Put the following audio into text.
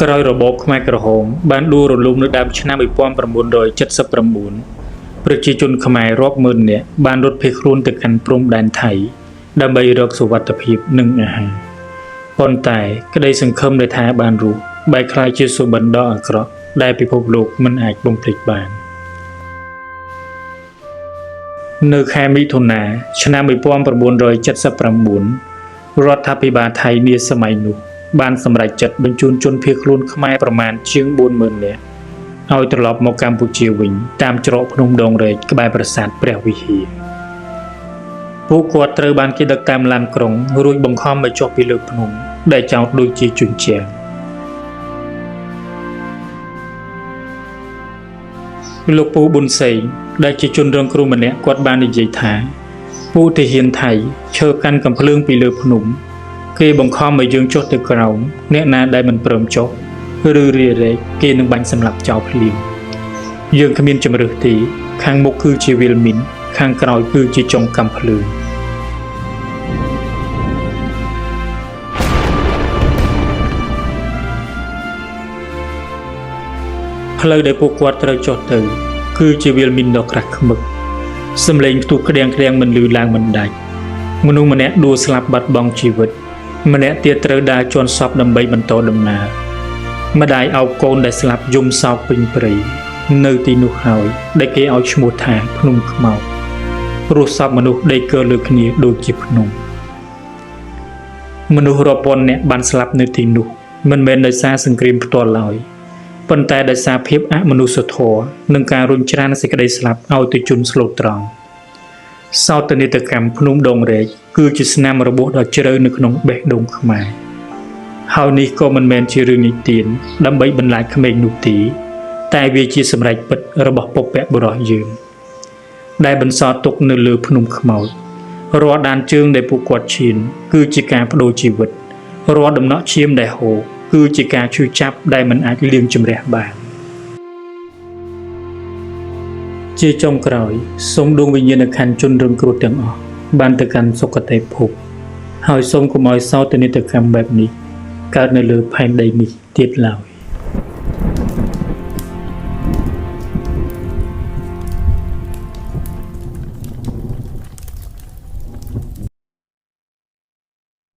ក្រោយរបបខ្មែរក្រហមបានដួលរលំនៅដើមឆ្នាំ1979ប្រជាជនខ្មែររាប់ម៉ឺននាក់បានរត់ភៀសខ្លួនទៅកាន់ព្រំដែនថៃដើម្បីរកសុវត្ថិភាពនិងអាហារប៉ុន្តែក្តីសង្ឃឹមដែលថាបានរស់បែរក្លាយជាសុបិនដ៏អាក្រក់ដែលពិភពលោកមិនអាចបំភ្លេចបាននៅខែមិថុនាឆ្នាំ1979រដ្ឋាភិបាលថៃនាសម័យនោះបានសម្រេចចិត្តបញ្ជូនជនភៀសខ្លួនខ្មែរប្រមាណជាង 40,000 នាក់ឲ្យត្រឡប់មកកម្ពុជាវិញតាមច្រកភ្នំដងរែកក្បែរប្រាសាទព្រះវិហារពួកគាត់ត្រូវបានគេដឹកតាមឡានក្រុងរួចបង្ខំឲ្យចុះពីលើភ្នំដែលចោទដូចជាជញ្ជាំងលោកពូប៊ុនសេងដែលជាជនរងគ្រោះម្នាក់គាត់បាននិយាយថាពួកទាហានថៃឈើកាន់កាំភ្លើងពីលើភ្នំគេបង្ខំឲ្យយើងចុះទៅក្រោមអ្នកណាដែលមិនព្រមចុះឬរារែកគេនឹងបាញ់សម្លាប់ចោលភ្លាមយើងគ្មានជំរើសទេខាងមុខគឺជាវិលមីនខាងក្រោយគឺជាចុងកាំភ្លើងផ្លូវដែលពួកគាត់ត្រូវចុះទៅគឺជាវិលមីនដ៏ក្រាស់ឃ្មឹកសំឡេងផ្ទុះក្តៀងមិនលឺឡើងមិនដាច់មនុស្សម្នាក់ដួលស្លាប់បាត់បង់ជីវិតម្នាក់ទៀតត្រូវដើរជន់សពដើម្បីបន្តដំណើរម្ដាយអោបកូនដែលស្លាប់យំសោកពេញព្រៃនៅទីនោះហើយដែលគេឲ្យឈ្មោះថាភ្នំខ្មោចព្រោះសពមនុស្សដេកកើលើគ្នាដូចជាភ្នំមនុស្សរាប់ពាន់នាក់បានស្លាប់នៅទីនោះមិនមែនដោយសារសង្គ្រាមផ្ទាល់ឡើយប៉ុន្តែដោយសារភាពអមនុស្សធម៌និងការរុញច្រានសេចក្តីស្លាប់ឲ្យទៅជនស្លូតត្រង់សោតនីយកម្មភ្នំដងរែកគឺជាស្នាមរបួសដ៏ជ្រៅនៅក្នុងបេះដូងខ្មែរហើយនេះក៏មិនមែនជារឿងនិទានដើម្បីបន្លាចក្មេងនោះទេតែវាជាសម្រេចពិតរបស់ពុព្វបុរសយើងដែលបន្សល់ទុកនៅលើភ្នំខ្មោចរាល់ដានជើងដែលពួកគាត់ឈានគឺជាការបដូរជីវិតរាល់ដំណក់ឈាមដែលហូរគឺជាការឈឺចាប់ដែលមិនអាចលាងជម្រះបានជាចុងក្រោយសូមដួងវិញ្ញាណក្ខន្ធជនរងគ្រោះទាំងអស់បានទៅកាន់សុគតិភពហើយសូមកុំឲ្យសោកនាដកម្មបែបនេះកើតនៅលើផែនដីនេះទៀតឡើយ